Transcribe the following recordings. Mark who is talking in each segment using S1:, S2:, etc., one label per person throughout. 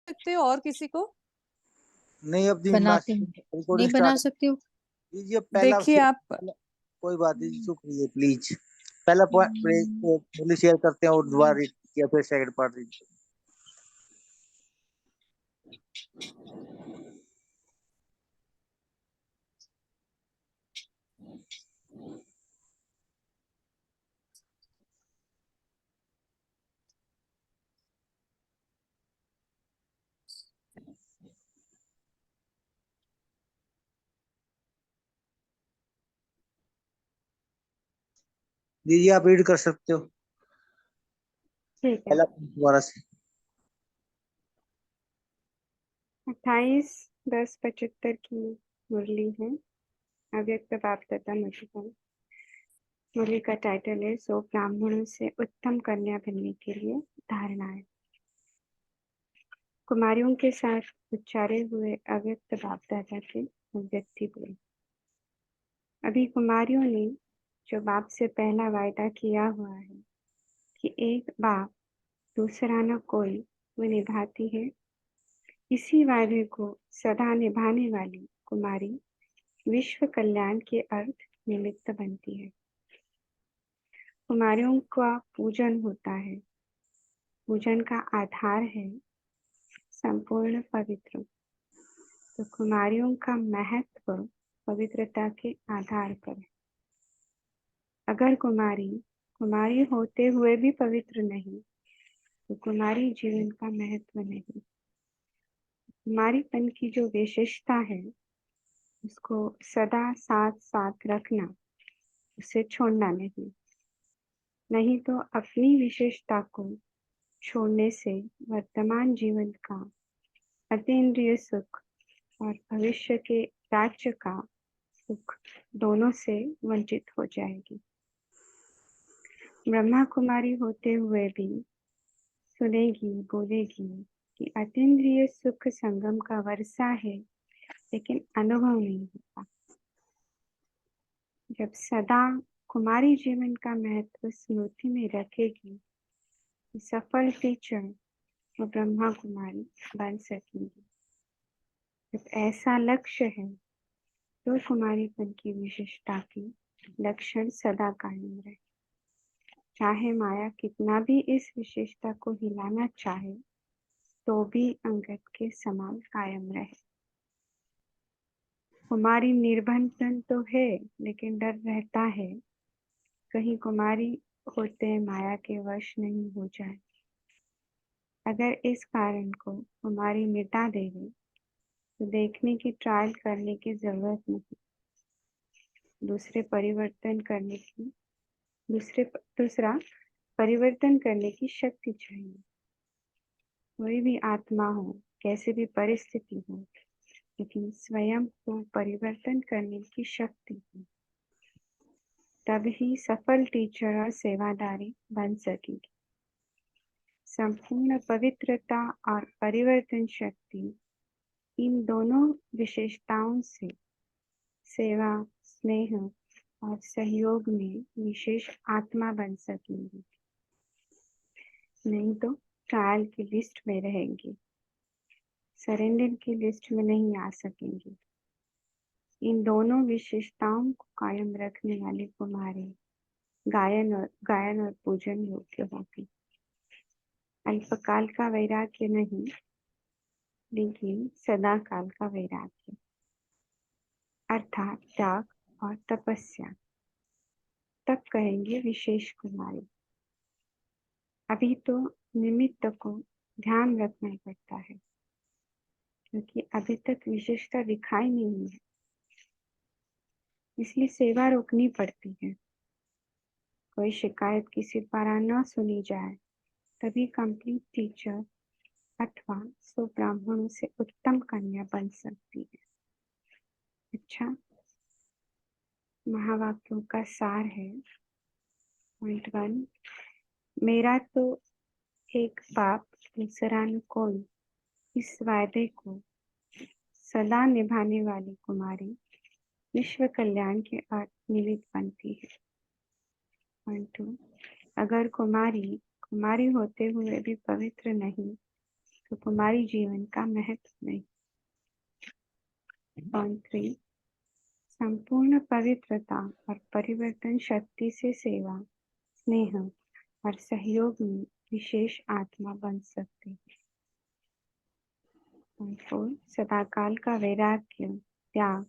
S1: सकते हो और किसी को?
S2: नहीं, अपनी
S3: बनाते हैं,
S2: रिकॉर्डिंग
S3: नहीं बना
S2: स्टार्ट
S3: सकते हो।
S2: कीजिए। पहला
S1: देखिए
S2: शेयर,
S1: आप।
S2: कोई बात नहीं, चुप रहिए प्लीज। पहला पॉइंट शेयर करते हैं और दोबारा read किया, फिर सेकंड पार्ट रीड। दीजिए, आप रीड कर सकते हो।
S4: ठीक है।
S2: पहला point दोबारा से।
S4: 28/10/75 की मुरली है। अव्यक्त बाप तथा मधुबन। मुरली का टाइटल है सो ब्राह्मणों से उत्तम कन्या बनने के लिए धारणाएं। कुमारियों के साथ उच्चारे हुए अव्यक्त बाप दादा के व्यक्ति बोले। अभी कुमारियों ने जो बाप से पहला वायदा किया हुआ है कि एक बाप दूसरा न कोई वो निभाती है, इसी वायदे को सदा निभाने वाली कुमारी विश्व कल्याण के अर्थ निमित्त बनती है। कुमारियों का पूजन होता है। पूजन का आधार है संपूर्ण पवित्र। तो कुमारियों का महत्व पवित्रता के आधार पर है। अगर कुमारी कुमारी होते हुए भी पवित्र नहीं तो कुमारी जीवन का महत्व नहीं। कुमारीपन की जो विशेषता है उसको सदा साथ साथ रखना, उसे छोड़ना नहीं। नहीं तो अपनी विशेषता को छोड़ने से वर्तमान जीवन का अतीन्द्रिय सुख और भविष्य के राज्य का सुख दोनों से वंचित हो जाएगी। ब्रह्मा कुमारी होते हुए भी सुनेगी बोलेगी कि अतीन्द्रिय सुख संगम का वर्षा है, लेकिन अनुभव नहीं होता। जब सदा कुमारी जीवन का महत्व स्मृति में रखेगी, सफल टीचर वो ब्रह्मा कुमारी बन सकेंगी। जब ऐसा लक्ष्य है तो कुमारीपन की विशेषता की लक्षण सदा कायम रहे। चाहे माया कितना भी इस विशेषता को हिलाना चाहे तो भी अंगद के समान कायम रहे। कुमारी निर्बंधन तो है, लेकिन डर रहता है कहीं कुमारी होते माया के वश नहीं हो जाए। अगर इस कारण को कुमारी मिटा देगी तो देखने की ट्रायल करने की जरूरत नहीं। दूसरा परिवर्तन करने की शक्ति चाहिए। कोई भी आत्मा हो, कैसे भी परिस्थिति हो, लेकिन स्वयं को परिवर्तन करने की शक्ति हो, तभी सफल टीचर और सेवादारी बन सकेगी। संपूर्ण पवित्रता और परिवर्तन शक्ति, इन दोनों विशेषताओं से सेवा, स्नेह और सहयोग में विशेष आत्मा बन सकेंगी। नहीं तो ट्रायल की लिस्ट में रहेंगी, सरेंडर की लिस्ट में नहीं आ सकेंगी। इन दोनों विशेषताओं को कायम रखने वाली कुमारी गायन और पूजन योग्य होगी। अल्पकाल का वैराग्य नहीं, लेकिन सदा काल का वैराग्य, अर्थात त्याग और तपस्या, तब कहेंगे विशेष कुमारी। अभी तो निमित्त को ध्यान रखना पड़ता है, क्योंकि अभी तक विशेषता दिखाई नहीं है, इसलिए सेवा रोकनी पड़ती है। कोई शिकायत किसी द्वारा न सुनी जाए तभी कंप्लीट टीचर अथवा सो ब्राह्मणों से उत्तम कन्या बन सकती है। अच्छा, महावाक्यों का सार है। पॉइंट 1, मेरा तो एक बाप दूसरा न कोई, इस वायदे को सदा निभाने वाली कुमारी विश्व कल्याण के अर्थ निमित्त बनती है। पॉइंट 2, अगर कुमारी कुमारी होते हुए भी पवित्र नहीं तो कुमारी जीवन का महत्व नहीं। पॉइंट 3, संपूर्ण पवित्रता और परिवर्तन शक्ति से सेवा, स्नेह और सहयोग में विशेष आत्मा बन सकते हैं। पॉइंट 4, सदाकाल का वैराग्य, त्याग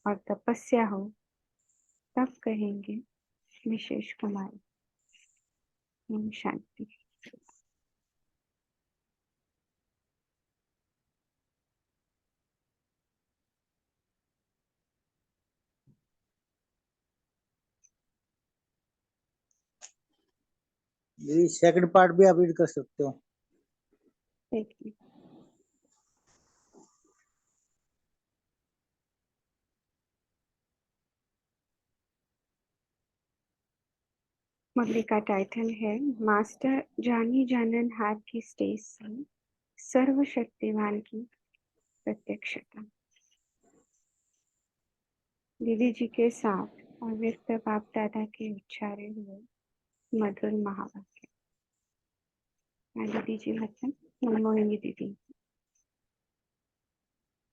S4: और तपस्या हो तब कहेंगे विशेष कुमारी। ओम शांति।
S2: ये सेकंड पार्ट भी आप रीड कर सकते हो।
S4: देखिए, मुरली का टाइटल है मास्टर जानी जाननहार की स्टेज से सर्वशक्तिवान की प्रत्यक्षता। दीदी जी के साथ अव्यक्त बाप दादा के उच्चारे हुए मधुर महावाक्य। दीदी जी मतलब मनमोहिनी दीदी।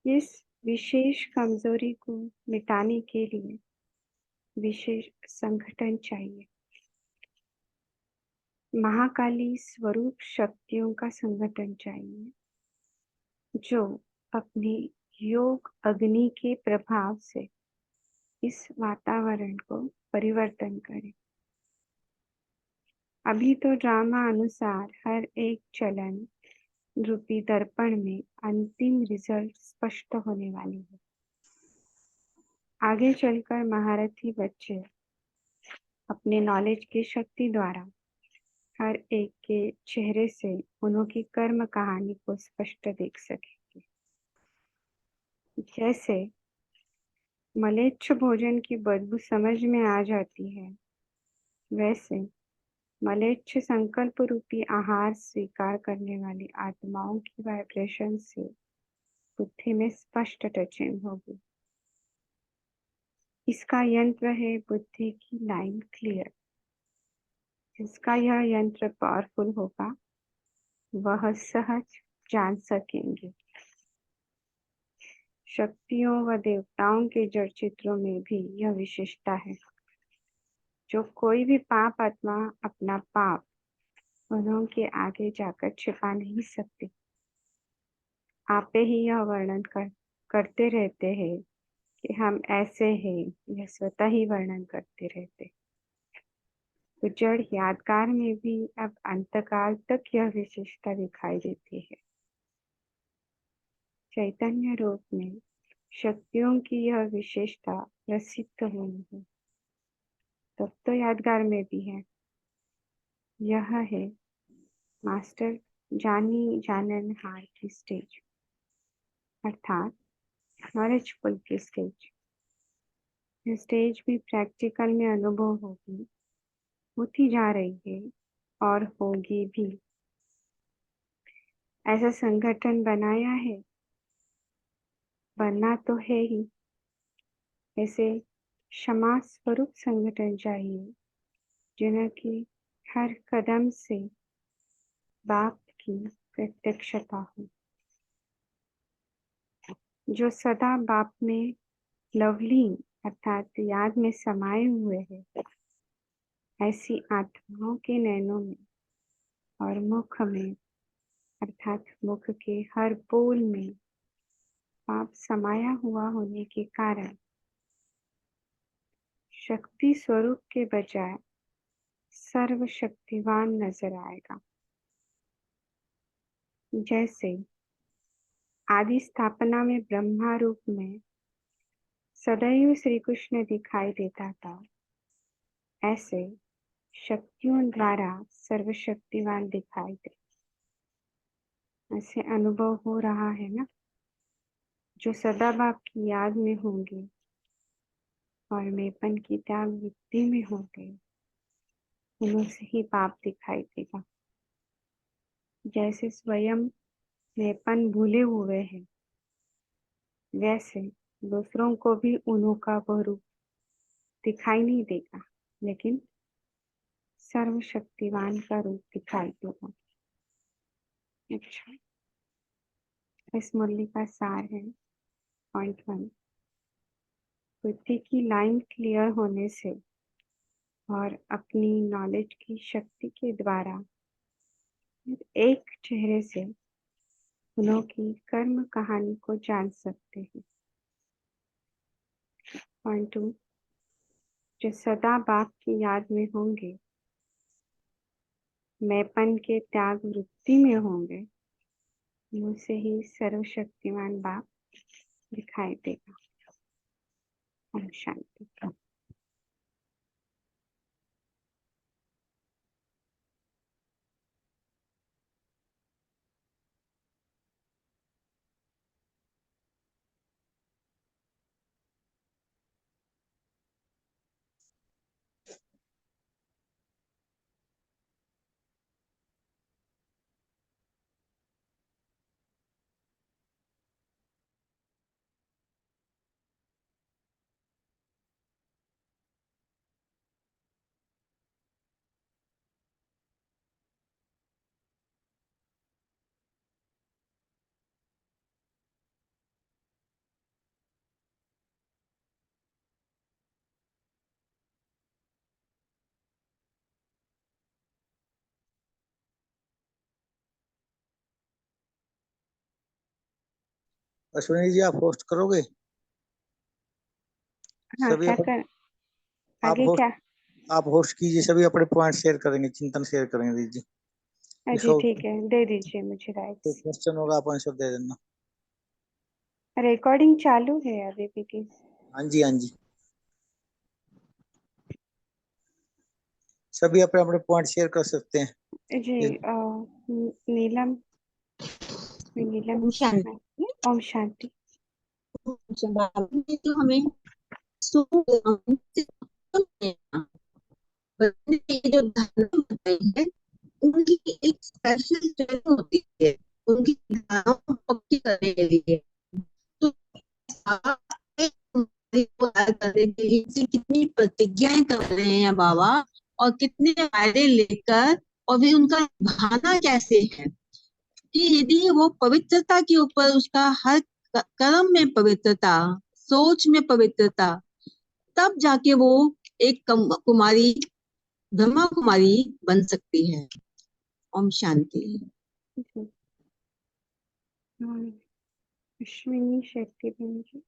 S4: इस विशेष कमजोरी को मिटाने के लिए विशेष संगठन चाहिए। महाकाली स्वरूप शक्तियों का संगठन चाहिए जो अपनी योग अग्नि के प्रभाव से इस वातावरण को परिवर्तन करे। अभी तो ड्रामा अनुसार हर एक चलन रूपी दर्पण में अंतिम रिजल्ट स्पष्ट होने वाली है। आगे चलकर महारथी बच्चे अपने नॉलेज की शक्ति द्वारा हर एक के चेहरे से उनकी कर्म कहानी को स्पष्ट देख सकेंगे। जैसे मलेच्छ भोजन की बदबू समझ में आ जाती है, वैसे मलेच्छ संकल्प रूपी आहार स्वीकार करने वाली आत्माओं की वाइब्रेशन से बुद्धि में स्पष्ट टचिंग होगी। इसका यंत्र है बुद्धि की लाइन क्लियर। जिसका यह यंत्र पावरफुल होगा वह सहज जान सकेंगे। शक्तियों व देवताओं के जड़ चित्रों में भी यह विशेषता है। जो कोई भी पाप आत्मा अपना पाप उन्हों के आगे जाकर छिपा नहीं सकती। आपे ही यह वर्णन करते रहते हैं कि हम ऐसे हैं, यह स्वतः ही वर्णन करते रहते। तो जड़ यादगार में भी अब अंतकाल तक यह विशेषता दिखाई देती है। चैतन्य रूप में शक्तियों की यह विशेषता प्रसिद्ध हुई है, तब तो यादगार में भी है। यह है मास्टर जानी जाननहार की स्टेज, अर्थात नॉलेजफुल की स्टेज। यह स्टेज भी प्रैक्टिकल में अनुभव होती जा रही है और होगी भी। ऐसा संगठन बनाया है, बनना तो है ही। ऐसे क्षमा स्वरूप संगठन चाहिए जिनकी हर कदम से बाप की प्रत्यक्षता हो, जो सदा बाप में लवली अर्थात याद में समाये हुए है। ऐसी आत्माओं के नैनों में और मुख में अर्थात मुख के हर बोल में पाप समाया हुआ होने के कारण शक्ति स्वरूप के बजाय सर्वशक्तिवान नजर आएगा। जैसे आदि स्थापना में ब्रह्मा रूप में सदैव श्री कृष्ण दिखाई देता था, ऐसे शक्तियों द्वारा सर्वशक्तिवान दिखाई दे। ऐसे अनुभव हो रहा है ना। जो सदा बाप की याद में होंगे और मेपन की त्याग वृत्ति में होंगे, उन्हें से ही पाप दिखाई देगा। जैसे स्वयं मेपन भूले हुए हैं, वैसे दूसरों को भी उन्हों का वह रूप दिखाई नहीं देगा, लेकिन सर्वशक्तिवान का रूप दिखाई देगा। अच्छा, इस मुरली का सार है। पॉइंट 1, बुद्धि की लाइन क्लियर होने से और अपनी नॉलेज की शक्ति के द्वारा एक चेहरे से उन्हों की कर्म कहानी को जान सकते हैं। पॉइंट 2, जो सदा बाप की याद में होंगे, मैंपन के त्याग वृत्ति में होंगे, मुँह से ही सर्वशक्तिमान बाप दिखाई देगा। ओम शांति।
S2: अश्विनी जी, आप होस्ट करोगे?
S4: हाँ,
S2: सभी
S4: क्या
S2: आप
S4: कर
S2: आप
S4: आगे
S2: होस्ट
S4: क्या?
S2: आप होस्ट कीजिए, सभी अपने पॉइंट शेयर करेंगे, चिंतन शेयर करेंगे दीजिए।
S4: जी
S2: इसको
S4: ठीक है, दे दीजिए मुझे
S2: कोई
S4: राइट्स।
S2: क्वेश्चन होगा आप आंसर दे देना।
S4: रिकॉर्डिंग चालू है अभी भी की?
S2: हाँ जी, हाँ जी, सभी अपने अपने पॉइंट शेयर कर सकते हैं।
S4: जी नीलम नीलम
S1: ओम शांति।
S4: ओम शांति।
S1: बाबा ने जो हमें ये जो धारणा बताई है, उनकी एक स्पेशल ट्रेनिंग होती है उनकी धारणाओं को पक्की करने के लिए। तो करने के लिए से कितनी प्रतिज्ञाएं कर रहे हैं बाबा, और कितने फायदे लेकर, और भी उनका भावना कैसे है कि यदि वो पवित्रता के ऊपर उसका हर कर्म में पवित्रता, सोच में पवित्रता, तब जाके वो एक कुमारी, ब्रह्मा कुमारी बन सकती है। ओम शांति।
S4: जी अश्विनी शेट्टी बहन जी।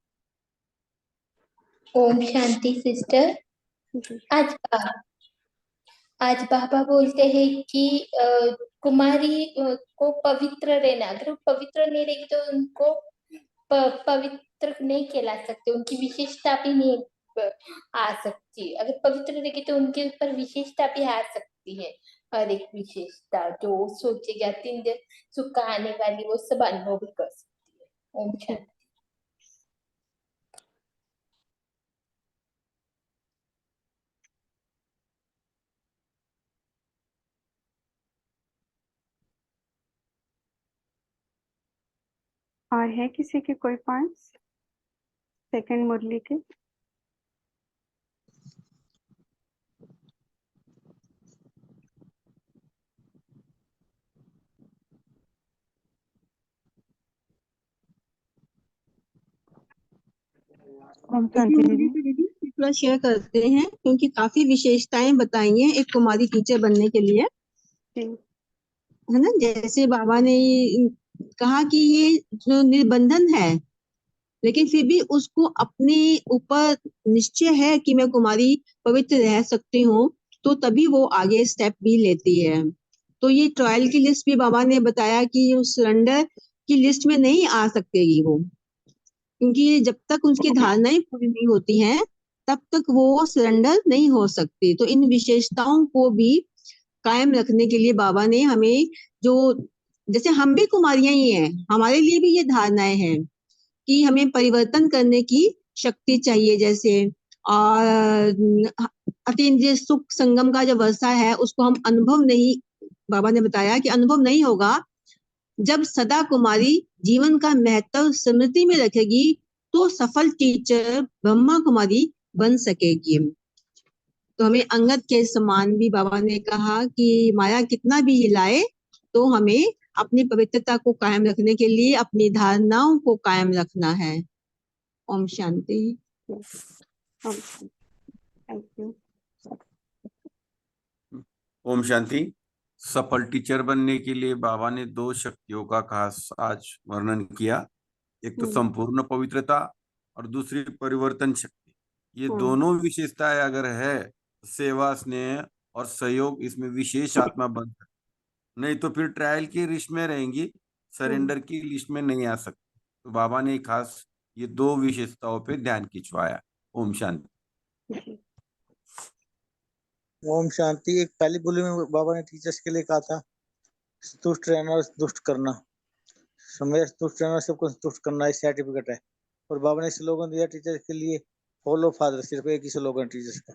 S3: ओम शांति सिस्टर।
S4: जी
S3: आज बाबा बोलते हैं कि कुमारी को पवित्र रहना, अगर वो पवित्र नहीं रहेगी तो उनको पवित्र नहीं कहला सकते, उनकी विशेषता भी नहीं आ सकती। अगर पवित्र रहेगी तो उनके ऊपर विशेषता भी आ सकती है। हर एक विशेषता जो सोचेगी अत्यंत सुख आने वाली, वो सब अनुभव भी कर सकती है। ओम शांति।
S4: और है किसी के कोई पॉइंट्स सेकंड मुरली के?
S1: ओम शांति दीदी, थोड़ा शेयर करते हैं क्योंकि काफी विशेषताएं बताई हैं एक कुमारी टीचर बनने के लिए,
S4: जी
S1: है ना। जैसे बाबा ने कहा कि ये जो निबंधन है, लेकिन फिर भी उसको अपने ऊपर निश्चय है कि मैं कुमारी पवित्र रह सकती हूँ, तो तभी वो आगे स्टेप भी लेती है। तो ये ट्रायल की लिस्ट भी बाबा ने बताया कि उस सरेंडर की लिस्ट में नहीं आ सकेगी वो, क्योंकि जब तक उसकी धारणाएं पूरी नहीं होती हैं तब तक वो सरेंडर नहीं हो सकती। तो इन विशेषताओं को भी कायम रखने के लिए बाबा ने हमें जो, जैसे हम भी कुमारियां ही हैं, हमारे लिए भी ये धारणाएं हैं कि हमें परिवर्तन करने की शक्ति चाहिए। जैसे और अतीन्द्रिय सुख संगम का जो वर्षा है उसको हम अनुभव नहीं, बाबा ने बताया कि अनुभव नहीं होगा जब सदा कुमारी जीवन का महत्व स्मृति में रखेगी, तो सफल टीचर ब्रह्मा कुमारी बन सकेगी। तो हमें अंगद के समान भी बाबा ने कहा कि माया कितना भी हिलाए तो हमें अपनी पवित्रता को कायम रखने के लिए अपनी धारणाओं को कायम रखना है। ओम शांति।
S4: Thank you.
S5: ओम शांति। सफल टीचर बनने के लिए बाबा ने 2 शक्तियों का खास आज वर्णन किया। एक तो संपूर्ण पवित्रता और दूसरी परिवर्तन शक्ति। ये दोनों विशेषताएं अगर है, सेवा, स्नेह और सहयोग इसमें विशेष आत्मा बन सकती, नहीं तो फिर ट्रायल की लिस्ट में रहेंगी, सरेंडर की लिस्ट में नहीं आ सकती। तो बाबा ने खास ये 2 विशेषताओं पे ध्यान खिंचवाया। ओम शांति।
S2: ओम शांति। एक पहली बोली में बाबा ने टीचर्स के लिए कहा था संतुष्ट रहना और दुष्ट करना। समय संतुष्ट रहना, सबको संतुष्ट करना, इस सर्टिफिकेट है। और बाबा ने स्लोगन दिया टीचर्स के लिए, फॉलो फादर, सिर्फ एक ही स्लोगन टीचर्स का।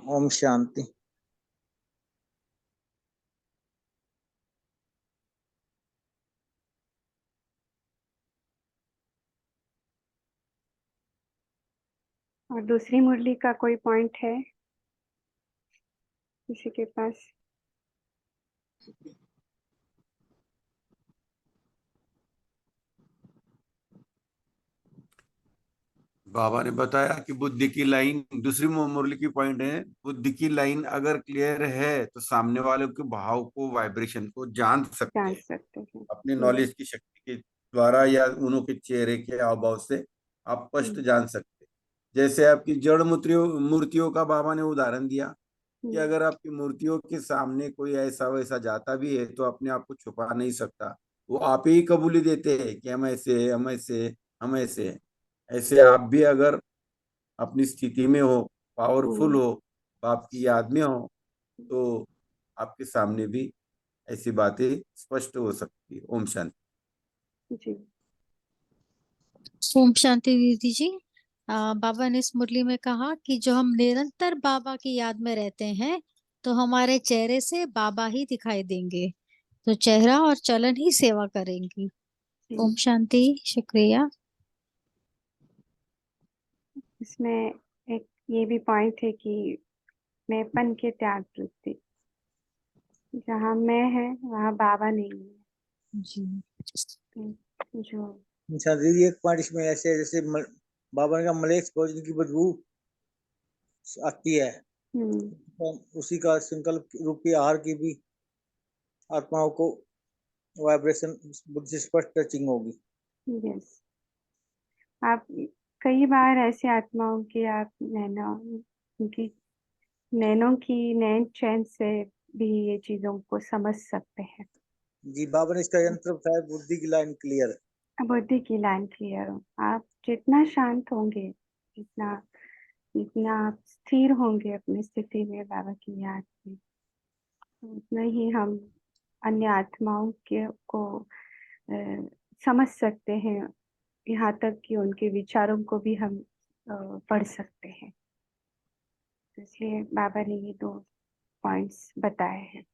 S2: ओम शांति।
S4: और दूसरी मुरली का कोई पॉइंट है किसी के पास?
S5: बाबा ने बताया कि बुद्धि की लाइन, दूसरी मुरली की पॉइंट है, बुद्धि की लाइन अगर क्लियर है तो सामने वाले के भाव को, वाइब्रेशन को जान सकते हैं अपनी नॉलेज की शक्ति के द्वारा, या उनके चेहरे के हाव भाव से आप स्पष्ट जान सकते हैं। जैसे आपकी जड़ मूर्तियों का बाबा ने उदाहरण दिया कि अगर आपकी मूर्तियों के सामने कोई ऐसा वैसा जाता भी है तो अपने आप को छुपा नहीं सकता, वो आप ही कबूली देते हैं कि हम ऐसे, हम ऐसे, हम ऐसे। ऐसे आप भी अगर अपनी स्थिति में हो, पावरफुल हो, आपकी याद में हो, तो आपके सामने भी ऐसी बातें स्पष्ट हो सकती है। ओम शांति।
S6: ओम शांति दीदी जी। बाबा ने इस मुरली में कहा कि जो हम निरंतर बाबा की याद में रहते हैं तो हमारे चेहरे से बाबा ही दिखाई देंगे, तो चेहरा और चलन ही सेवा करेंगी। ओम शांति। शुक्रिया।
S4: इसमें एक ये भी पॉइंट है कि मैंपन के त्याग वृत्ति, जहाँ मैं है वहाँ बाबा नहीं है
S6: जी।
S4: जो
S2: दीदी एक पॉइंट इसमें ऐसे है, जैसे बाबा ने कहा मलेक्स भोजन की बदबू आती है, उसी का संकल्प रूपी आहार की भी आत्माओं को वाइब्रेशन बुद्धि से स्पष्ट टचिंग होगी।
S4: यस, आप कई बार ऐसी आत्माओं की आप नैनों की नैन चैन से भी ये चीजों को समझ सकते हैं।
S2: जी, बाबा ने इसका यंत्र बताया, बुद्धि की लाइन क्लियर।
S4: बुद्धि की लाइन क्लियर हो, आप जितना शांत होंगे, जितना आप स्थिर होंगे अपनी स्थिति में बाबा की याद में, उतना ही हम अन्य आत्माओं को समझ सकते हैं, यहाँ तक कि उनके विचारों को भी हम पढ़ सकते हैं। तो इसलिए बाबा ने ये 2 पॉइंट्स बताए हैं।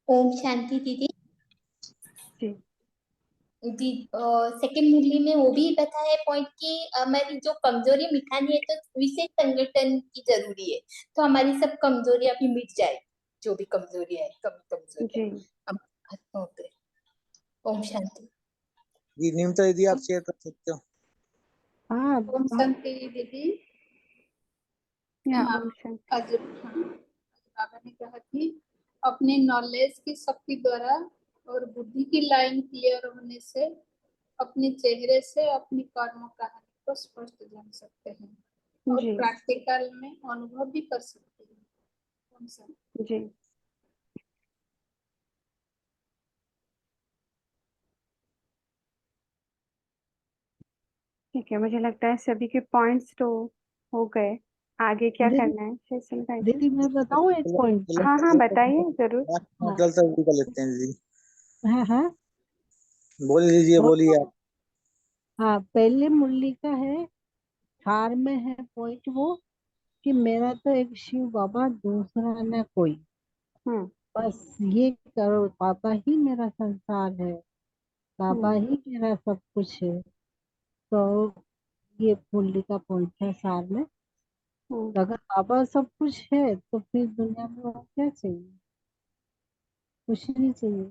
S3: ओम शांति दीदी।
S4: जी
S3: सेकंड मुरली में वो भी बताया पॉइंट कि हमारी जो कमजोरी मिटानी है तो विशेष संगठन की जरूरी है, तो हमारी सब कमजोरी अभी मिट जाए, जो भी कमजोरी है, कमजोरी है। ओम शांति।
S2: जी निमिता दीदी, आप शेयर कर सकते हो।
S7: ओम शांति दीदी।
S4: ओम शांति।
S7: आज बाबा ने कहा कि अपने नॉलेज की शक्ति द्वारा और बुद्धि की लाइन क्लियर होने से अपने चेहरे से अपनी कर्म कहानी को स्पष्ट जान सकते हैं और प्रैक्टिकल में अनुभव भी कर सकते हैं।
S4: जी ठीक है, मुझे लगता है सभी के पॉइंट्स तो हो गए। आगे क्या करना है फैसल भाई?
S8: दीदी मैं बताऊं एक पॉइंट?
S4: हाँ हाँ बताइए जरूर।
S2: चलता कर लेते हैं दीदी।
S8: हाँ
S2: बोलिए दीजिए, बोलिए आप।
S8: हाँ, पहले मुरली का है, थार में है पॉइंट वो कि मेरा तो एक शिव बाबा, दूसरा न कोई, बस ये करो, बाबा ही मेरा संसार है, बाबा ही मेरा सब कुछ है। तो ये मुरली का पॉइंट है सार में। तो अगर बाबा सब कुछ है तो फिर दुनिया में और क्या चाहिए, कुछ नहीं चाहिए।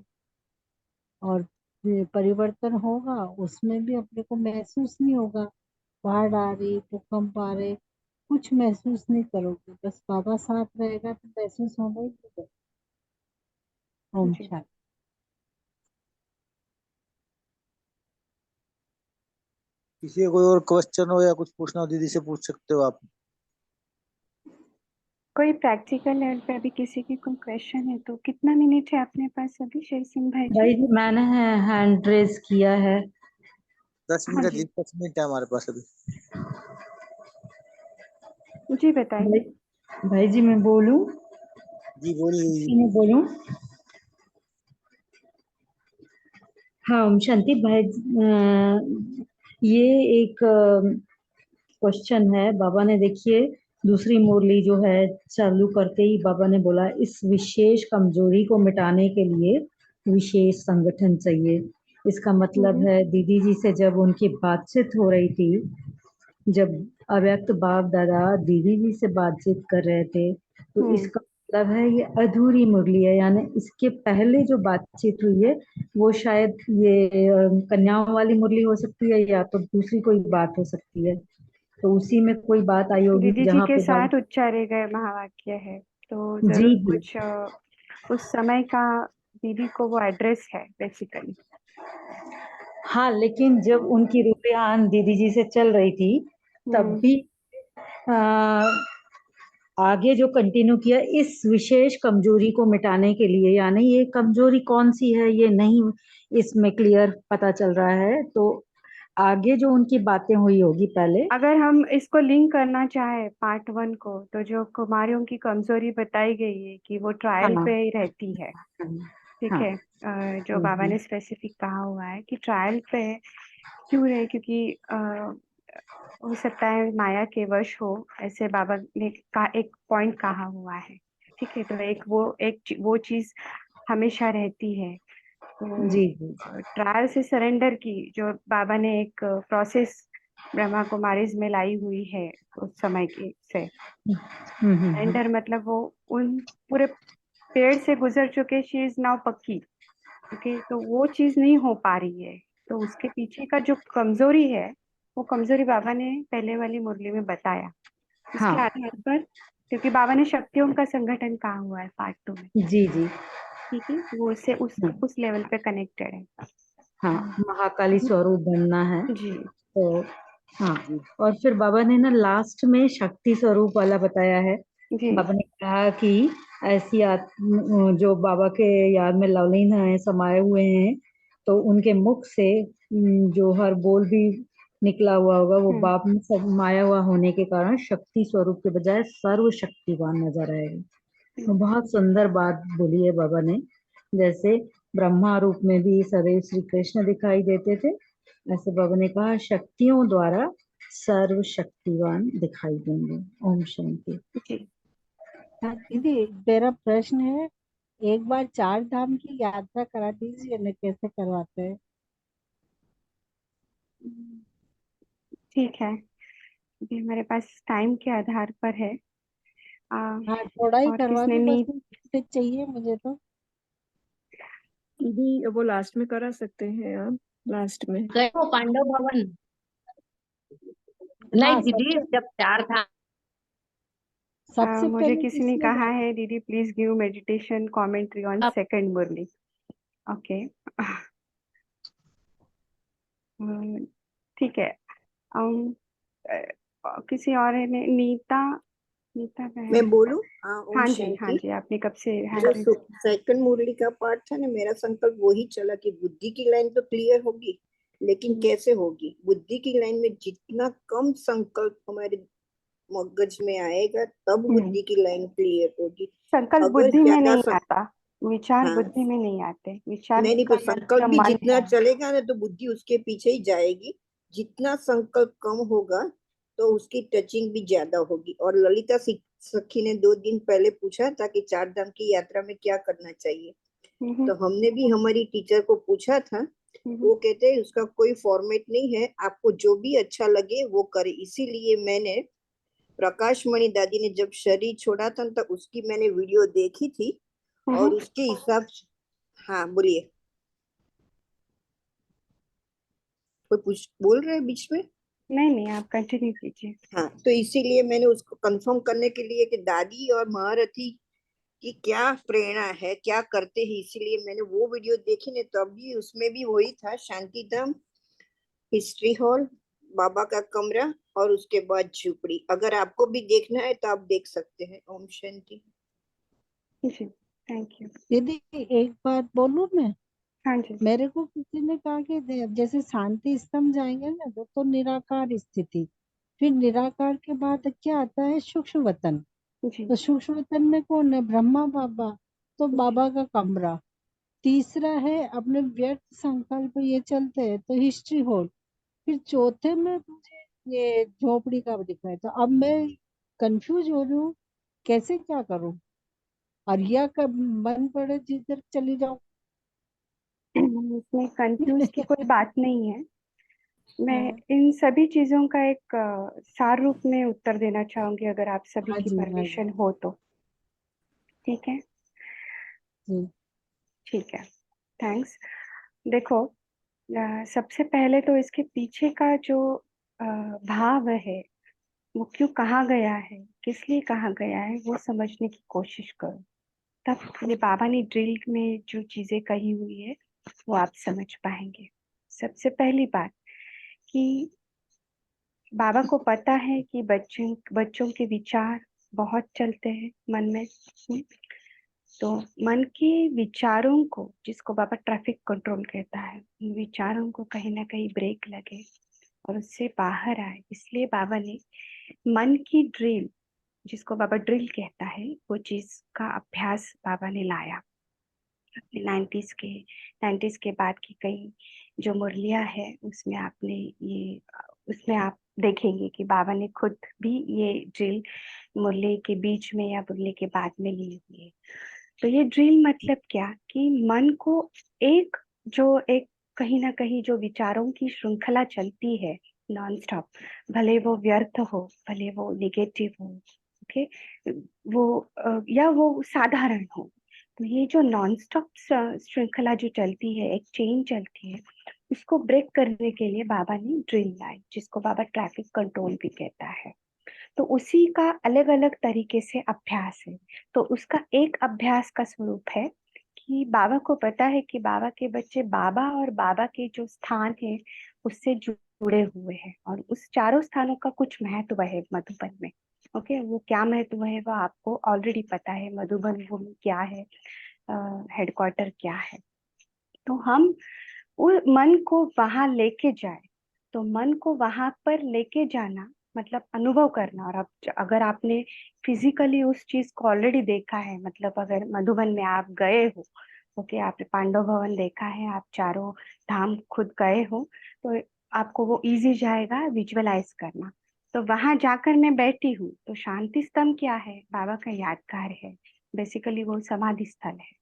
S8: और फिर परिवर्तन होगा उसमें भी अपने को महसूस नहीं होगा, बाढ़ आ रही, भूकंप आ रहे, कुछ महसूस नहीं करोगे, बस बाबा साथ रहेगा तो महसूस होगा ही नहीं। ओम
S4: जी।
S8: शांति।
S2: किसी को कोई और क्वेश्चन हो या कुछ पूछना हो दीदी से पूछ सकते हो आप।
S4: कोई प्रैक्टिकल लेवल पे अभी किसी की कोई क्वेश्चन है तो कितना मिनट है अपने पास अभी शेर सिंह भाई जी?
S9: भाई जी मैंने हैंड रेज किया है।
S2: 10
S4: हाँ
S2: मिनट
S4: जी
S2: 10 मिनट है हमारे पास अभी।
S4: जी बताइए।
S9: भाई जी मैं बोलूं?
S2: जी बोलिए।
S9: मैं बोलूं? हाँ ओम शांति भाई। ये एक क्वेश्चन है। बाबा ने देखिए दूसरी मुरली जो है चालू करते ही बाबा ने बोला इस विशेष कमजोरी को मिटाने के लिए विशेष संगठन चाहिए। इसका मतलब है दीदी जी से जब उनकी बातचीत हो रही थी, जब अव्यक्त बाप दादा दीदी जी से बातचीत कर रहे थे, तो इसका मतलब है ये अधूरी मुरली है, यानी इसके पहले जो बातचीत हुई है वो शायद ये कन्याओं वाली मुरली हो सकती है या तो दूसरी कोई बात हो सकती है। तो उसी में कोई बात आई होगी
S4: दीदी जी
S9: जहाँ
S4: के
S9: पे
S4: साथ उच्चारे गए महावाक्य है तो
S9: जी
S4: जरूर
S9: जी
S4: कुछ उस समय का दीदी को वो एड्रेस है बेसिकली।
S9: हाँ, लेकिन जब उनकी रूपयान दीदी जी से चल रही थी तब भी आ, आगे जो कंटिन्यू किया इस विशेष कमजोरी को मिटाने के लिए, यानी ये कमजोरी कौन सी है ये नहीं इसमें क्लियर पता चल रहा है। तो आगे जो उनकी बातें हुई होगी पहले,
S4: अगर हम इसको लिंक करना चाहे पार्ट 1 को, तो जो कुमारियों की कमजोरी बताई गई है कि वो ट्रायल
S9: हाँ
S4: पे ही रहती है। ठीक
S9: हाँ
S4: है। जो बाबा ने स्पेसिफिक कहा हुआ है कि ट्रायल पे क्यों रहे, क्योंकि हो सकता है माया के वश हो, ऐसे बाबा ने एक पॉइंट कहा हुआ है। ठीक है। तो वो चीज हमेशा रहती है। तो
S9: जी जी
S4: ट्रायल से सरेंडर की जो बाबा ने एक प्रोसेस ब्रह्मा कुमारीज में लाई हुई है उस समय के से। सरेंडर मतलब वो उन पूरे पेड़ से गुजर चुके, शी इज नाउ पक्की। ओके। तो वो चीज नहीं हो पा रही है, तो उसके पीछे का जो कमजोरी है वो कमजोरी बाबा ने पहले वाली मुरली में बताया। उसके
S9: हाँ
S4: आधार पर, क्योंकि बाबा ने शक्तियों का संगठन कहा हुआ है पार्ट 2 में।
S9: जी जी
S4: ठीक है। वो उससे उस लेवल पे कनेक्टेड है।
S9: हाँ, महाकाली स्वरूप बनना है।
S4: जी
S9: तो हाँ, और फिर बाबा ने ना लास्ट में शक्ति स्वरूप वाला बताया है।
S4: जी
S9: बाबा ने कहा कि ऐसी जो बाबा के याद में लवलीन है समाये हुए हैं, तो उनके मुख से जो हर बोल भी निकला हुआ होगा वो बाप में समाया हुआ होने के कारण शक्ति स्वरूप के बजाय सर्वशक्तिवान नजर आएगा। तो बहुत सुंदर बात बोली है बाबा ने। जैसे ब्रह्मा रूप में भी सदैव श्री कृष्ण दिखाई देते थे, ऐसे बाबा ने कहा शक्तियों द्वारा सर्वशक्तिवान दिखाई देंगे। ओम शांति।
S4: जी।
S8: हाँ दीदी, मेरा प्रश्न है, एक बार 4 धाम की यात्रा करा दीजिए ना, कैसे करवाते हैं?
S4: ठीक है। अभी हमारे पास टाइम के आधार पर है।
S8: हाँ थोड़ा ही
S4: और
S8: करवा
S4: किसने
S8: दो, बस
S4: नहीं?
S8: चाहिए मुझे तो।
S10: दीदी वो लास्ट में करा सकते हैं आप, लास्ट में।
S11: गए हो पांडव भवन? नहीं
S8: हाँ
S11: दीदी, जब 4 था।
S8: सबसे
S4: मुझे
S8: पहले
S4: किसी ने
S8: किसने
S4: कहा
S8: जाना?
S4: है दीदी please give meditation commentary on second Murli. Okay. ठीक है। किसी और ने? नीता का है?
S12: मैं बोलूं? हाँ, ओम
S4: हाँ
S12: शांति।
S4: जी आपने कब से
S12: जो
S4: हैंड?
S12: सेकंड मुरली का पार्ट था ना, मेरा संकल्प वही चला कि बुद्धि की लाइन तो क्लियर होगी, लेकिन कैसे होगी? बुद्धि की लाइन में जितना कम संकल्प हमारे मगज में आएगा तब बुद्धि की लाइन क्लियर होगी।
S4: संकल्प
S12: अगर
S4: बुद्धि में
S12: ज्यादा
S4: नहीं आता, विचार
S12: हाँ
S4: बुद्धि में नहीं आते। विचार
S12: नहीं
S4: का
S12: तो संकल्प
S4: जो
S12: भी
S4: मन
S12: जितना
S4: है।
S12: चलेगा ना तो बुद्धि उसके पीछे ही जाएगी। जितना संकल्प कम होगा तो उसकी टचिंग भी ज्यादा होगी। और ललिता सखी ने 2 दिन पहले पूछा था कि 4 धाम की यात्रा में क्या करना चाहिए, तो हमने भी हमारी टीचर को पूछा था। वो कहते हैं उसका कोई फॉर्मेट नहीं है, आपको जो भी अच्छा लगे वो करे। इसीलिए मैंने प्रकाश मणि दादी ने जब शरीर छोड़ा था तो उसकी मैंने वीडियो देखी थी और उसके हिसाब से। हाँ बोलिए, कोई पूछ बोल रहे हैं बीच में?
S4: नहीं आप कंटिन्यू कीजिए।
S12: हाँ, तो इसीलिए मैंने उसको कंफर्म करने के लिए कि दादी और महारथी की क्या प्रेरणा है, क्या करते हैं, इसीलिए मैंने वो वीडियो देखी ने, तो अभी उसमें भी वही था, शांतिधाम, हिस्ट्री हॉल, बाबा का कमरा और उसके बाद झुपड़ी। अगर आपको भी देखना है तो आप देख सकते हैं। ओम शांति।
S4: जी थैंक यू।
S8: दीदी एक बात बोलूं मैं?
S4: हाँ जी।
S8: मेरे को किसी ने कहा कि जैसे शांति स्तंभ जाएंगे ना तो निराकार स्थिति, फिर निराकार के बाद क्या आता है? सूक्ष्म वतन। तो सूक्ष्म वतन में कौन है? ब्रह्मा बाबा, तो बाबा का कमरा। तीसरा है अपने व्यक्त संकल्प ये चलते हैं तो हिस्ट्री हॉल। फिर चौथे में मुझे ये झोपड़ी का दिखाया। तो अब मैं कंफ्यूज हो रही हूँ, कैसे क्या करूँ? और या कब मन पड़े जिधर चली जाऊं।
S4: इसमें कंफ्यूज की कोई बात नहीं है। मैं
S8: हाँ
S4: इन सभी चीजों का एक सार रूप में उत्तर देना चाहूंगी, अगर आप सभी की
S8: जी हाँ जी
S4: परमिशन हो तो। ठीक है?
S8: जी।
S4: ठीक है, थैंक्स। देखो, सबसे पहले तो इसके पीछे का जो भाव है, वो क्यों कहा गया है, किस लिए कहा गया है, वो समझने की कोशिश करो। तब ये बाबा ने ड्रिल में जो चीजें कही हुई है वो आप समझ पाएंगे। सबसे पहली बात कि बाबा को पता है कि बच्चों के विचार बहुत चलते हैं मन में। तो मन के विचारों को, जिसको बाबा ट्रैफिक कंट्रोल कहता है, उन विचारों को कहीं ना कहीं ब्रेक लगे और उससे बाहर आए, इसलिए बाबा ने मन की ड्रिल, जिसको बाबा ड्रिल कहता है, वो चीज का अभ्यास बाबा ने लाया। अपने 90s के बाद की कई जो मुरलियां है उसमें आपने ये, उसमें आप देखेंगे कि बाबा ने खुद भी ये ड्रिल मुरली के बीच में या मुरली के बाद में ली हुई है। तो ये ड्रिल मतलब क्या कि मन को एक कहीं ना कहीं जो विचारों की श्रृंखला चलती है नॉन स्टॉप, भले वो व्यर्थ हो, भले वो निगेटिव हो, ओके, वो या वो साधारण हो, तो ये जो नॉन स्टॉप श्रृंखला जो चलती है, एक चेन चलती है, उसको ब्रेक करने के लिए बाबा ने ड्रिल लाई, जिसको बाबा ट्रैफिक कंट्रोल भी कहता है। तो उसी का अलग अलग तरीके से अभ्यास है। तो उसका एक अभ्यास का स्वरूप है कि बाबा को पता है कि बाबा के बच्चे बाबा और बाबा के जो स्थान है उससे जुड़े हुए हैं, और उस चारों स्थानों का कुछ महत्व है मधुबन में। ओके, वो क्या महत्व है वो आपको ऑलरेडी पता है, मधुबन भूमि क्या है, हेडक्वार्टर क्या है। तो हम मन को वहां लेके जाए, तो मन को वहां पर लेके जाना मतलब अनुभव करना। और अब अगर आपने फिजिकली उस चीज को ऑलरेडी देखा है, मतलब अगर मधुबन में आप गए हो, ओके, आपने पांडव भवन देखा है, आप चारों धाम खुद गए हो, तो आपको वो इजी जाएगा विजुअलाइज करना। तो वहां जाकर मैं बैठी हूँ, तो शांति स्तंभ क्या है? बाबा का यादगार है, बेसिकली वो समाधि स्थल है।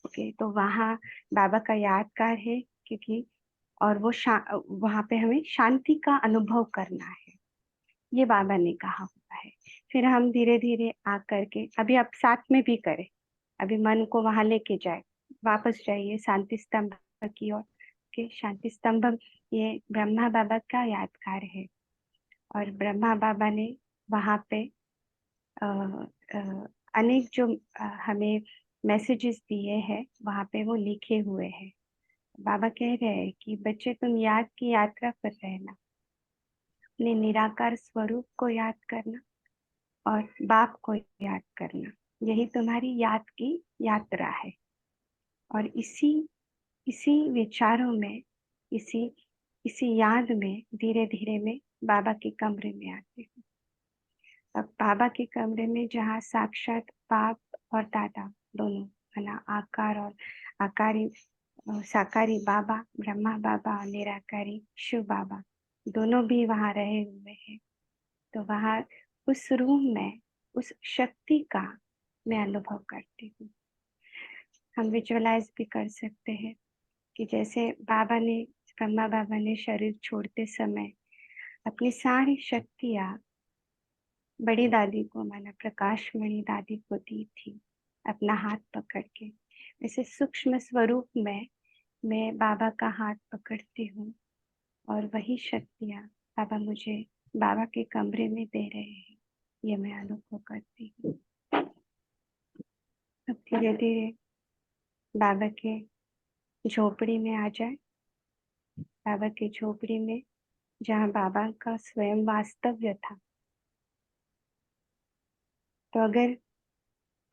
S4: ओके, तो वहाँ बाबा का यादगार है, क्योंकि और वो वहां पे हमें शांति का अनुभव करना है, ये बाबा ने कहा हुआ है। फिर हम धीरे धीरे आकर के अभी आप साथ में भी करें, अभी मन को वहां लेके जाए, वापस जाइए शांति स्तंभ की ओर के। शांति स्तंभ ये ब्रह्मा बाबा का यादगार है, और ब्रह्मा बाबा ने वहां पे अ, अ, अनेक जो हमें मैसेजेस दिए हैं वहां पे वो लिखे हुए हैं। बाबा कह रहे हैं कि बच्चे तुम याद की यात्रा पर रहना, अपने निराकार स्वरूप को याद करना और बाप को याद करना, यही तुम्हारी याद की यात्रा है। और इसी इसी विचारों में, इसी इसी याद में धीरे धीरे में बाबा के कमरे में आते हैं। अब बाबा के कमरे में जहाँ साक्षात बाप और दादा दोनों है ना, आकार और आकारी साकारी बाबा, ब्रह्मा बाबा और निराकारी शिव बाबा, दोनों भी वहाँ रहे हुए हैं। तो वहाँ उस रूम में उस शक्ति का मैं अनुभव करती हूँ। हम विजुअलाइज भी कर सकते हैं कि जैसे ब्रह्मा बाबा ने शरीर छोड़ते समय अपनी सारी शक्तियाँ बड़ी दादी को माना प्रकाश मणि दादी को दी थी अपना हाथ पकड़ के, वैसे सूक्ष्म स्वरूप में मैं बाबा का हाथ पकड़ती हूँ और वही शक्तियाँ बाबा मुझे बाबा के कमरे में दे रहे हैं, ये मैं अनुभव करती हूँ। अब धीरे धीरे बाबा के झोपड़ी में आ जाए, बाबा की झोपड़ी में जहाँ बाबा का स्वयं वास्तव्य था। तो अगर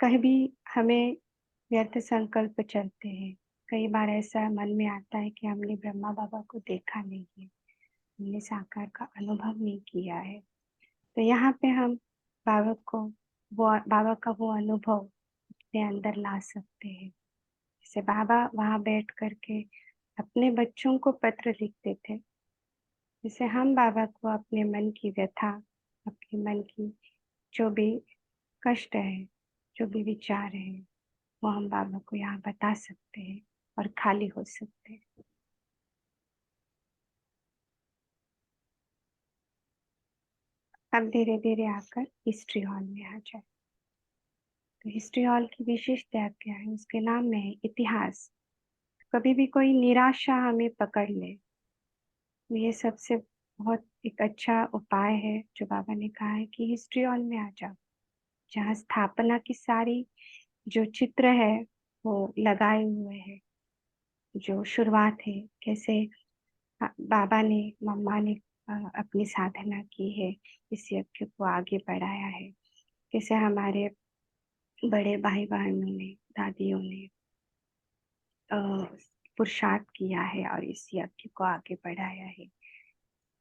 S4: कहीं भी हमें व्यर्थ संकल्प चलते हैं, कई बार ऐसा मन में आता है कि हमने ब्रह्मा बाबा को देखा नहीं है, हमने साकार का अनुभव नहीं किया है, तो यहाँ पे हम बाबा का वो अनुभव अपने अंदर ला सकते हैं। जैसे बाबा वहाँ बैठ करके अपने बच्चों को पत्र लिखते थे, जैसे हम बाबा को अपने मन की व्यथा, अपने मन की जो भी कष्ट है, जो भी विचार है, वो हम बाबा को यहाँ बता सकते हैं और खाली हो सकते हैं। अब धीरे धीरे आकर हिस्ट्री हॉल में आ जाए। तो हिस्ट्री हॉल की विशेषता क्या है? उसके नाम में है इतिहास। कभी भी कोई निराशा हमें पकड़ ले, ये सबसे बहुत एक अच्छा उपाय है जो बाबा ने कहा है कि हिस्ट्री हॉल में आ जाओ, जहाँ स्थापना की सारी जो चित्र है वो लगाए हुए हैं, जो शुरुआत है, कैसे बाबा ने मम्मा ने अपनी साधना की है, इस यज्ञ को आगे बढ़ाया है, कैसे हमारे बड़े भाई बहनों ने, दादियों ने पुरुषार्थ किया है और इस यज्ञ को आगे बढ़ाया है,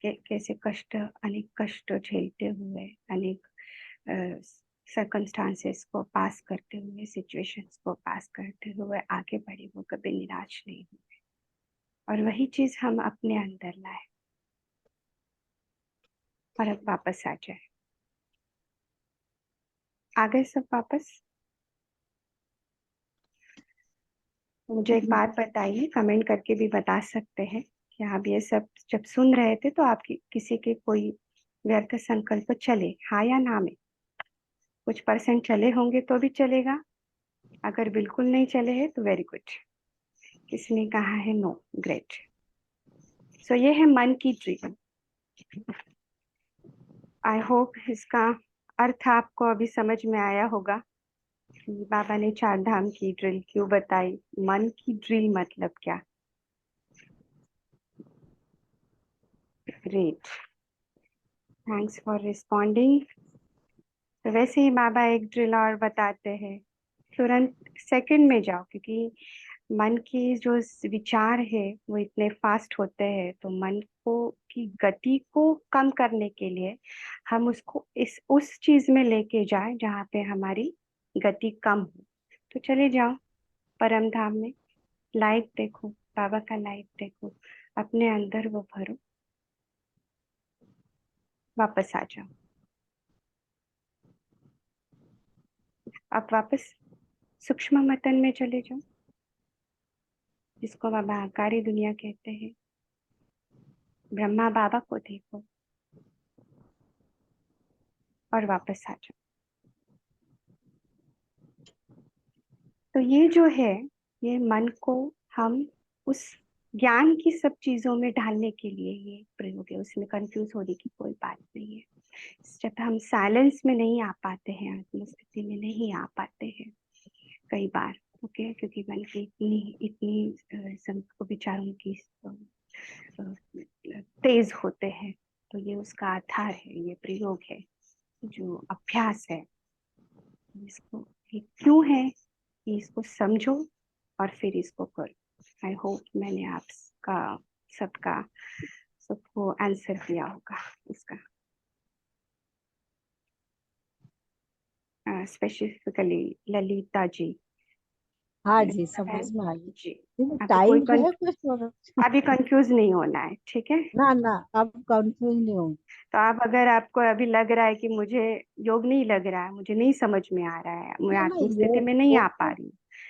S4: कैसे अनेक कष्ट झेलते हुए, अनेक सर्कमस्टांसेस को पास करते हुए, सिचुएशंस को पास करते हुए आगे बढ़े, वो कभी निराश नहीं हुए। और वही चीज हम अपने अंदर लाए और अब वापस आ जाए। आ गए सब वापस? मुझे एक बात बताइए, कमेंट करके भी बता सकते हैं कि आप ये सब जब सुन रहे थे तो आपकी किसी के कोई व्यर्थ संकल्प चले, हाँ या ना में? कुछ परसेंट चले होंगे तो भी चलेगा, अगर बिल्कुल नहीं चले हैं तो वेरी गुड। किसने कहा है नो? ग्रेट। सो ये है मन की ड्रीम। आई होप इसका अर्थ आपको अभी समझ में आया होगा कि बाबा ने 4 धाम की ड्रिल क्यों बताई, मन की ड्रिल मतलब क्या। Great, thanks for responding. तो वैसे ही बाबा एक ड्रिल और बताते हैं, तुरंत सेकंड में जाओ, क्योंकि मन की जो विचार है वो इतने फास्ट होते हैं, तो मन को की गति को कम करने के लिए हम उसको उस चीज में लेके जाए जहाँ पे हमारी गति कम हो। तो चले जाओ परम धाम में, लाइट देखो, बाबा का लाइट देखो, अपने अंदर वो भरो, वापस आ जाओ। अब वापस सूक्ष्म मतन में चले जाओ, जिसको बाबा आकारी दुनिया कहते हैं। ब्रह्मा बाबा को देखो और वापस आ जाओ। तो ये जो है, ये मन को हम उस ज्ञान की सब चीजों में ढालने के लिए ये प्रयोग है, उसमें कंफ्यूज होने की कोई बात नहीं है। जब हम साइलेंस में नहीं आ पाते हैं, आत्मस्थिति में नहीं आ पाते हैं कई बार, ओके, क्योंकि मन की इतनी विचारों की तेज होते हैं, तो ये उसका आधार है, ये प्रयोग है, जो अभ्यास है। इसको क्यों है कि इसको समझो और फिर इसको करो। आई होप मैंने आपका सबको आंसर दिया होगा इसका। स्पेसिफिकली ललिता जी।
S8: हाँ जी, समझ में आ गई
S4: जी,
S8: टाइम है कुछ
S4: अभी कंफ्यूज नहीं होना है, ठीक है
S8: ना ना, अब कंफ्यूज नहीं होंगे।
S4: तो आप, अगर आपको अभी लग रहा है कि मुझे योग नहीं लग रहा है, मुझे नहीं समझ में आ रहा है, मैं आत्मिक स्थिति में नहीं आ पा रही,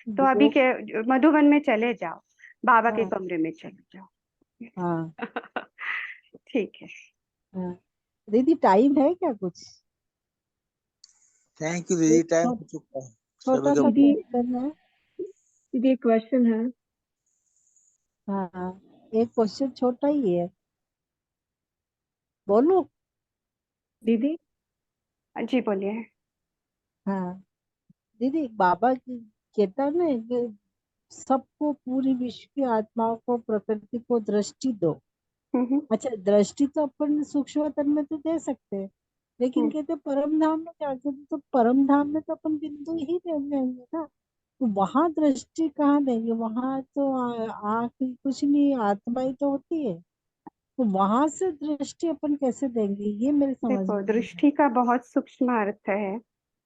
S4: तो अभी के मधुबन में चले जाओ, बाबा के कमरे में चले जाओ।
S8: हाँ
S4: ठीक है।
S8: हाँ। दीदी टाइम है क्या कुछ?
S2: थैंक यू दीदी,
S8: एक
S2: टाइम हो चुका है
S8: छोटा
S2: सभी का।
S8: सा
S10: दीदी
S8: क्वेश्चन है।
S10: दीदी एक क्वेश्चन है।
S8: हाँ, एक क्वेश्चन छोटा ही है, बोलो।
S10: दीदी जी बोलिए।
S8: हाँ दीदी, बाबा की कहता है ना कि सबको, पूरी विश्व की आत्माओं को, प्रकृति को दृष्टि दो। अच्छा, दृष्टि तो अपन सूक्ष्म तन में तो दे सकते हैं, लेकिन कहते परम धाम में क्या करते, तो परम धाम में तो अपन बिंदु ही देंगे ना, तो वहां दृष्टि कहाँ देंगे? वहां तो आँख कुछ नहीं, आत्मा ही तो होती है, तो वहां से दृष्टि अपन कैसे देंगे, ये मेरे समझ
S4: देखो,
S8: में नहीं है।
S4: दृष्टि का बहुत सूक्ष्म अर्थ है।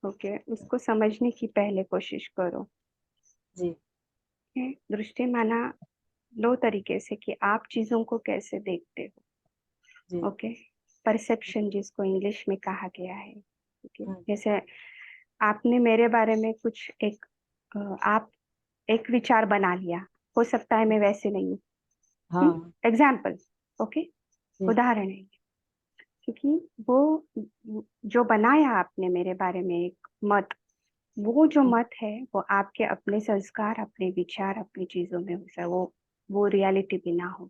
S4: ओके, उसको समझने की पहले कोशिश करो।
S8: जी
S4: ओके, दृष्टि माना दो तरीके से कि आप चीजों को कैसे देखते हो।
S8: जी
S4: ओके, परसेप्शन जिसको इंग्लिश में कहा गया है। ओके, जैसे आपने मेरे बारे में कुछ आप एक विचार बना लिया, हो सकता है मैं वैसे नहीं हूँ।
S8: हाँ
S4: एग्जाम्पल, ओके,
S8: जी
S4: उदाहरण है, क्योंकि वो जो बनाया आपने मेरे बारे में एक मत, वो जो मत है वो आपके अपने संस्कार, अपने विचार, अपनी चीजों में हो सकता है, वो रियलिटी भी ना हो।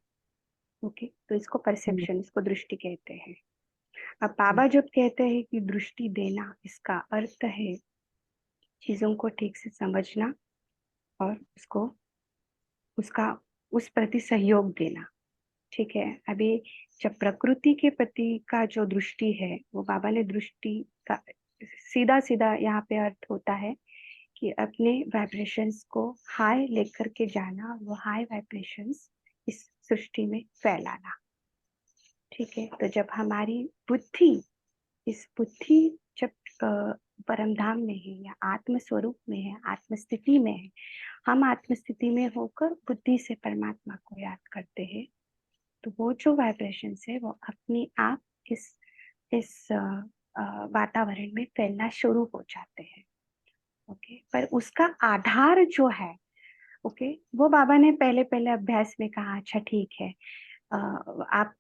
S4: ओके, तो इसको परसेप्शन, इसको दृष्टि कहते हैं। अब बाबा जब कहते हैं कि दृष्टि देना, इसका अर्थ है चीजों को ठीक से समझना और उसको उसका उस प्रति सहयोग देना। ठीक है, अभी जब प्रकृति के प्रति का जो दृष्टि है, वो बाबा ने दृष्टि का सीधा सीधा यहाँ पे अर्थ होता है कि अपने वाइब्रेशंस को हाई लेकर के जाना, वो हाई वाइब्रेशंस इस सृष्टि में फैलाना। ठीक है, तो जब हमारी बुद्धि, इस बुद्धि जब परम धाम में है या आत्म स्वरूप में है, आत्म स्थिति में है, हम आत्म स्थिति में होकर बुद्धि से परमात्मा को याद करते हैं, तो वो जो वाइब्रेशन है वो अपने आप इस वातावरण में फैलना शुरू हो जाते हैं। ओके, पर उसका आधार जो है, ओके, वो बाबा ने पहले पहले अभ्यास में कहा, अच्छा ठीक है, आप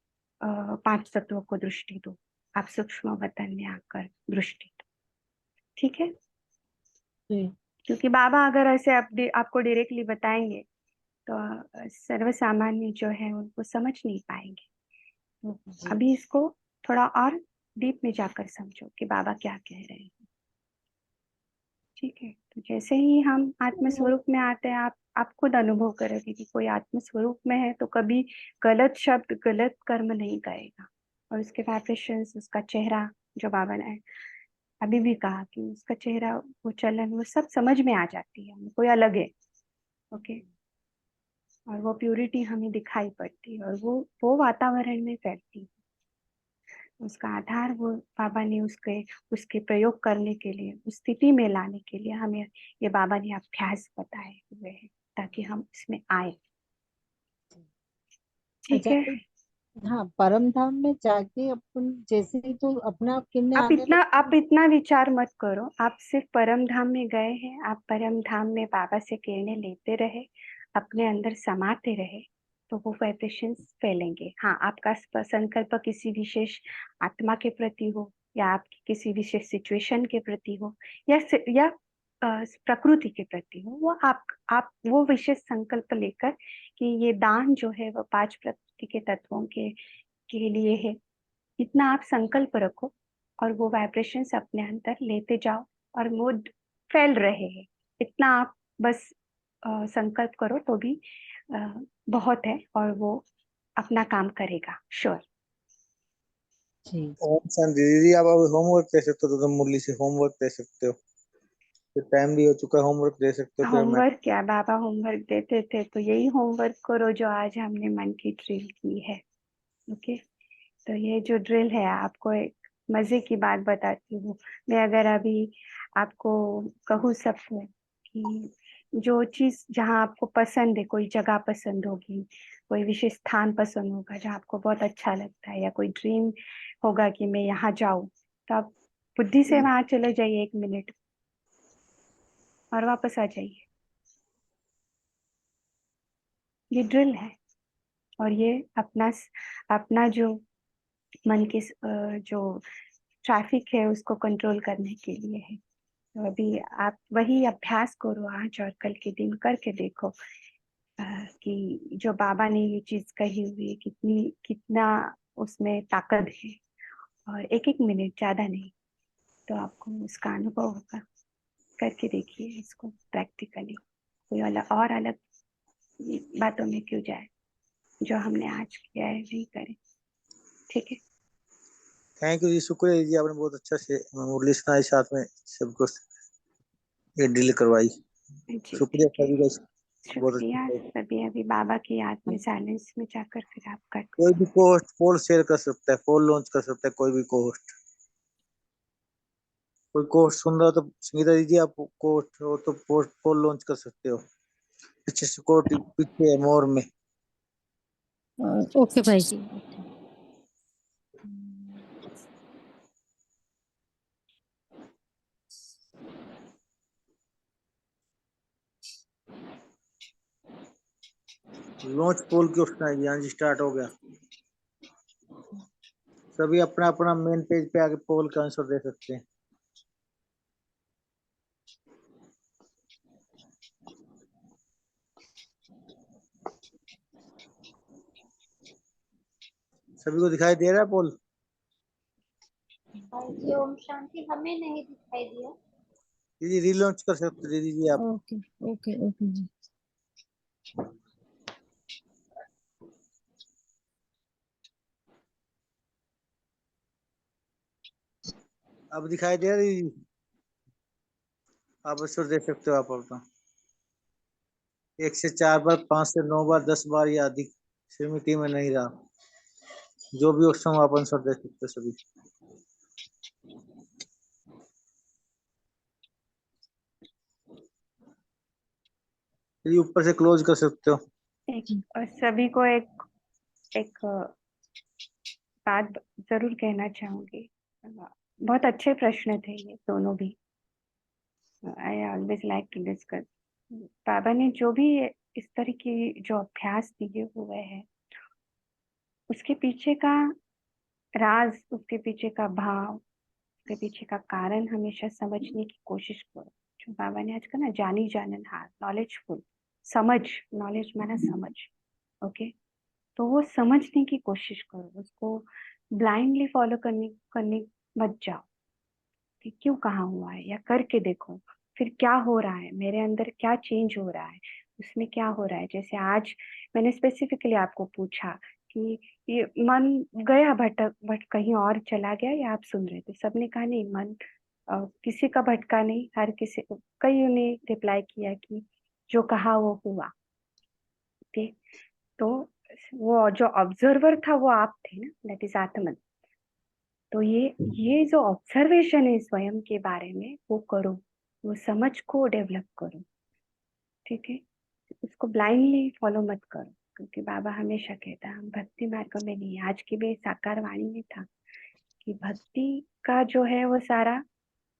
S4: 5 तत्वों को दृष्टि दो, आप सूक्ष्म वतन में आकर दृष्टि दो। ठीक है,
S8: जी
S4: क्योंकि बाबा अगर ऐसे आपको डायरेक्टली बताएंगे तो सर्व सामान्य जो है उनको समझ नहीं पाएंगे। तो अभी इसको थोड़ा और डीप में जाकर समझो कि बाबा क्या कह रहे हैं। ठीक है, तो जैसे ही हम आत्म स्वरूप में आते हैं, आप खुद अनुभव करोगे कि कोई आत्म स्वरूप में है तो कभी गलत शब्द, गलत कर्म नहीं करेगा, और उसके वाइब्रेशंस, उसका चेहरा, जो बाबा ने अभी भी कहा कि उसका चेहरा, वो चलन, वो सब समझ में आ जाती है, कोई अलग है। ओके, और वो प्यूरिटी हमें दिखाई पड़ती है और वो वातावरण में फैलती है। उसका आधार वो बाबा ने उसके प्रयोग करने के लिए, उस स्थिति में लाने के लिए हमें ये बाबा ने अभ्यास बताए हुए हैं ताकि हम इसमें आए। ठीक
S8: अच्छा,
S4: है,
S8: हाँ, परम धाम में जाके अपन जैसे ही तो अपने आप किन्ने आने लगते
S4: आप इतना विचार मत करो। आप सिर्फ परम धाम में गए हैं, आप परम धाम में बाबा से किरणें लेते रहे, अपने अंदर समाते रहे, तो वो वाइब्रेशंस फैलेंगे। हाँ, आपका संकल्प किसी विशेष आत्मा के प्रति हो, या आपकी किसी विशेष सिचुएशन के प्रति हो, या प्रकृति के प्रति हो, वो आप वो विशेष संकल्प लेकर कि ये दान जो है वो 5 प्रकृति के तत्वों के लिए है, इतना आप संकल्प रखो और वो वाइब्रेशंस अपने अंदर लेते जाओ और वो फैल रहे हैं, इतना आप बस संकल्प करो तो भी बहुत है, और वो अपना काम करेगा, श्योर।
S2: ओम शांति दीदी, आप अब होमवर्क दे सकते हो तो तुम मुरली से होमवर्क दे सकते हो, तो टाइम भी हो चुका है, होमवर्क दे सकते हो। फिर मैं
S4: होमवर्क क्या, बाबा होमवर्क देते थे तो यही होमवर्क करो जो आज हमने मन की ड्रिल की है। ओके, तो ये जो ड्रिल है, आपको एक मजे की बात बताती हूँ मैं। अगर अभी आपको कहूँ सबको कि जो चीज जहाँ आपको पसंद है, कोई जगह पसंद होगी, कोई विशेष स्थान पसंद होगा जहाँ आपको बहुत अच्छा लगता है, या कोई ड्रीम होगा कि मैं यहाँ जाऊँ, तो आप बुद्धि से वहां चले जाइए 1 मिनट और वापस आ जाइए। ये ड्रिल है, और ये अपना जो मन की जो ट्रैफिक है उसको कंट्रोल करने के लिए है। तो अभी आप वही अभ्यास करो आज और कल के दिन करके देखो कि जो बाबा ने ये चीज कही हुई है कितना उसमें ताकत है, और एक एक मिनट ज्यादा नहीं, तो आपको उसका अनुभव होगा। करके देखिए इसको प्रैक्टिकली, कोई अलग बातों में क्यों जाए, जो हमने आज किया है नहीं करें। ठीक है,
S2: थैंक यू जी, शुक्रिया जी, आपने बहुत अच्छा से मुरली सुनाई, साथ में सबको ये डील करवाई। शुक्रिया सभी का, बहुत
S4: शुक्रिया
S2: अच्छा।
S4: सभी। अभी बाबा की याद में साइलेंस में जाकर फिर आप कर
S2: कोई भी पोस्ट पोल शेयर कर सकता है, पोल लॉन्च कर सकता है, कोई भी पोस्ट, कोई कोर्स सुन रहा हो तो संगीता दीजिए, आप कोर्स हो तो पोस्ट पोल लॉन्च कर सकते हो। पीछे सिक्योरिटी पीछे है मोर में।
S6: ओके भाई जी।
S2: लॉन्च पोल क्वेश्चन है, यहाँ जी स्टार्ट हो गया। सभी अपना अपना मेन पेज पे आके पोल का आंसर दे सकते हैं। सभी को दिखाई दे रहा है पोल?
S3: जी ओम शांति, हमें नहीं दिखाई दिया।
S2: दीदी रीलॉन्च कर सकते दीदी जी आप।
S6: ओके ओके ओके जी।
S2: अब दिखाई दे रहा है दीदी? आप आंसर दे सकते हो आप अपना। 1 से 4 बार, 5 से 9 बार, 10 बार या अधिक सीमिति में नहीं रहा। जो भी ऑप्शन आप आंसर दे सकते हो सभी। ये ऊपर से क्लोज कर सकते हो।
S4: और सभी को एक बात जरूर कहना चाहूंगी, बहुत अच्छे प्रश्न थे ये दोनों भी। I always like to discuss. Baba ने जो भी इस तरह की जो अभ्यास दिए हुए हैं, उसके पीछे का राज, उसके पीछे का भाव, उसके पीछे का कारण हमेशा समझने की कोशिश करो। जो बाबा ने आज का ना जानी जाननहार, नॉलेजफुल, समझ, नॉलेज माना समझ, ओके, तो वो समझने की कोशिश करो, उसको ब्लाइंडली फॉलो करने मत जाओ कि क्यों कहाँ हुआ है, या करके देखो फिर क्या हो रहा है, मेरे अंदर क्या चेंज हो रहा है, उसमें क्या हो रहा है। जैसे आज मैंने स्पेसिफिकली आपको पूछा कि ये मन गया भटक कहीं और चला गया, या आप सुन रहे थे? सबने कहा नहीं, मन किसी का भटका नहीं, हर किसी, कईयों ने रिप्लाई किया कि जो कहा वो हुआ। ओके, तो वो जो ऑब्जर्वर था वो आप थे ना, दैट इज आत्मन। तो ये जो ऑब्जर्वेशन है स्वयं के बारे में, वो करो, वो समझ को डेवलप करो। ठीक है, उसको ब्लाइंडली फॉलो मत करो, क्योंकि बाबा हमेशा कहता है हम भक्ति मार्ग में नहीं। आज की भी साकार वाणी में था कि भक्ति का जो है वो सारा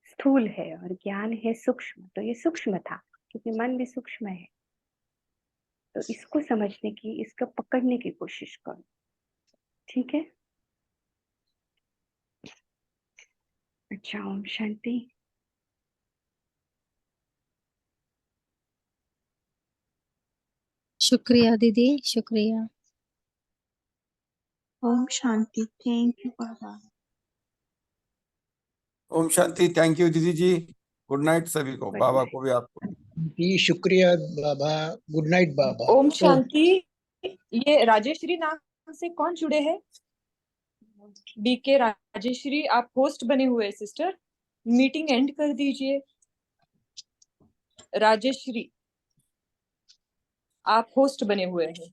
S4: स्थूल है और ज्ञान है सूक्ष्म। तो ये सूक्ष्म था, क्योंकि मन भी सूक्ष्म है। तो इसको समझने की, इसको पकड़ने की कोशिश करो। ठीक है, अच्छा, ओम शांति।
S6: शुक्रिया दीदी, शुक्रिया।
S13: Om Shanti. Thank you Baba.
S5: Om Shanti. Thank you दीदी जी। गुड नाइट सभी को, बाबा को भी आपको
S14: जी शुक्रिया बाबा। गुड नाइट बाबा।
S15: ओम शांति। ये राजेश्री नाम से कौन जुड़े हैं? बीके राजेश्री, आप होस्ट बने हुए हैं सिस्टर, मीटिंग एंड कर दीजिए। राजेश्री, आप होस्ट बने हुए हैं।